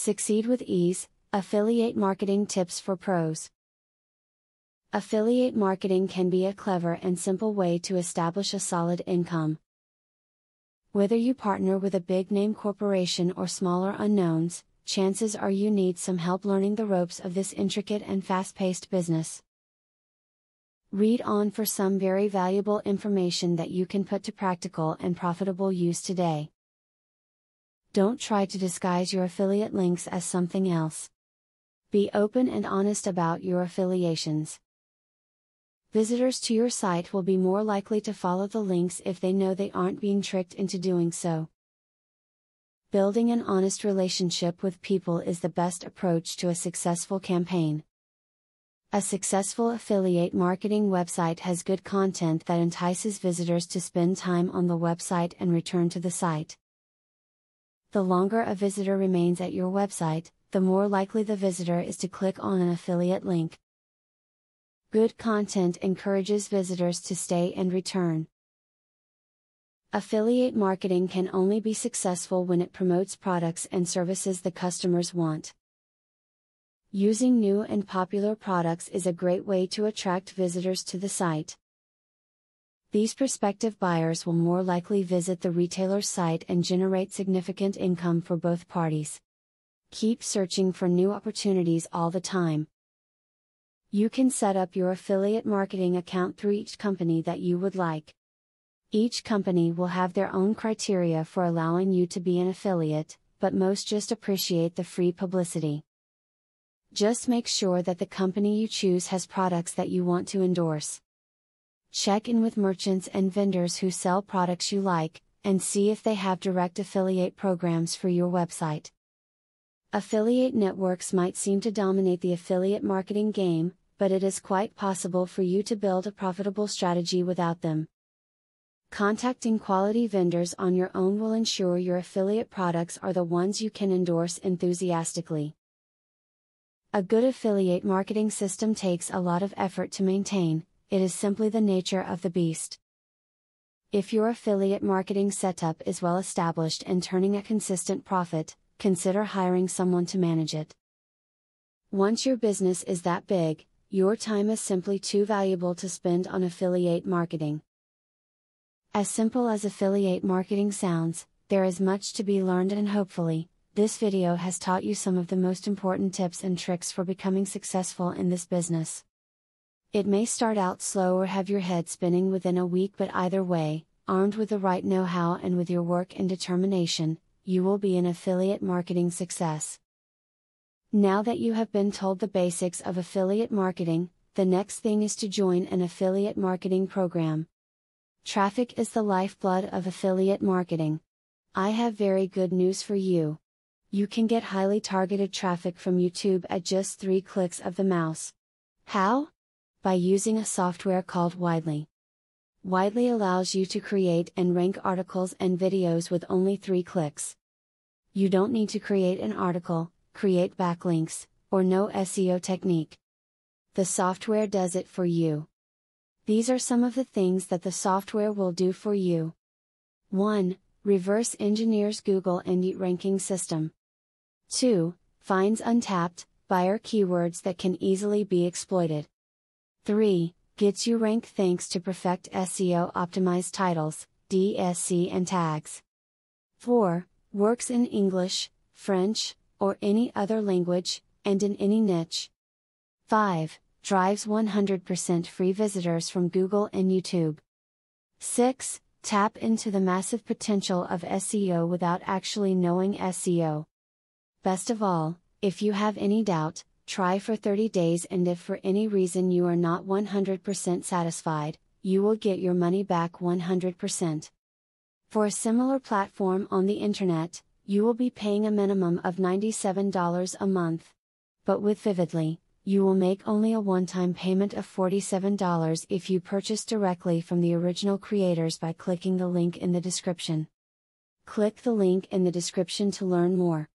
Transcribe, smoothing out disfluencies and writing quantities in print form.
Succeed with ease. Affiliate marketing tips for pros. Affiliate marketing can be a clever and simple way to establish a solid income. Whether you partner with a big-name corporation or smaller unknowns, chances are you need some help learning the ropes of this intricate and fast-paced business. Read on for some very valuable information that you can put to practical and profitable use today. Don't try to disguise your affiliate links as something else. Be open and honest about your affiliations. Visitors to your site will be more likely to follow the links if they know they aren't being tricked into doing so. Building an honest relationship with people is the best approach to a successful campaign. A successful affiliate marketing website has good content that entices visitors to spend time on the website and return to the site. The longer a visitor remains at your website, the more likely the visitor is to click on an affiliate link. Good content encourages visitors to stay and return. Affiliate marketing can only be successful when it promotes products and services the customers want. Using new and popular products is a great way to attract visitors to the site. These prospective buyers will more likely visit the retailer's site and generate significant income for both parties. Keep searching for new opportunities all the time. You can set up your affiliate marketing account through each company that you would like. Each company will have their own criteria for allowing you to be an affiliate, but most just appreciate the free publicity. Just make sure that the company you choose has products that you want to endorse. Check in with merchants and vendors who sell products you like, and see if they have direct affiliate programs for your website. Affiliate networks might seem to dominate the affiliate marketing game, but it is quite possible for you to build a profitable strategy without them. Contacting quality vendors on your own will ensure your affiliate products are the ones you can endorse enthusiastically. A good affiliate marketing system takes a lot of effort to maintain. It is simply the nature of the beast. If your affiliate marketing setup is well established and turning a consistent profit, consider hiring someone to manage it. Once your business is that big, your time is simply too valuable to spend on affiliate marketing. As simple as affiliate marketing sounds, there is much to be learned, and hopefully, this video has taught you some of the most important tips and tricks for becoming successful in this business. It may start out slow or have your head spinning within a week, but either way, armed with the right know-how and with your work and determination, you will be an affiliate marketing success. Now that you have been told the basics of affiliate marketing, the next thing is to join an affiliate marketing program. Traffic is the lifeblood of affiliate marketing. I have very good news for you. You can get highly targeted traffic from YouTube at just 3 clicks of the mouse. How? By using a software called Widely. Widely allows you to create and rank articles and videos with only 3 clicks. You don't need to create an article, create backlinks, or know SEO technique. The software does it for you. These are some of the things that the software will do for you. 1. Reverse engineers Google and ranking system. 2. Finds untapped buyer keywords that can easily be exploited. 3. Gets you ranked thanks to perfect SEO optimized titles, DSC and tags. 4. Works in English, French, or any other language, and in any niche. 5. Drives 100% free visitors from Google and YouTube. 6. Tap into the massive potential of SEO without actually knowing SEO. Best of all, if you have any doubt, try for 30 days, and if for any reason you are not 100% satisfied, you will get your money back 100%. For a similar platform on the internet, you will be paying a minimum of $97 a month. But with Vividly, you will make only a one-time payment of $47 if you purchase directly from the original creators by clicking the link in the description. Click the link in the description to learn more.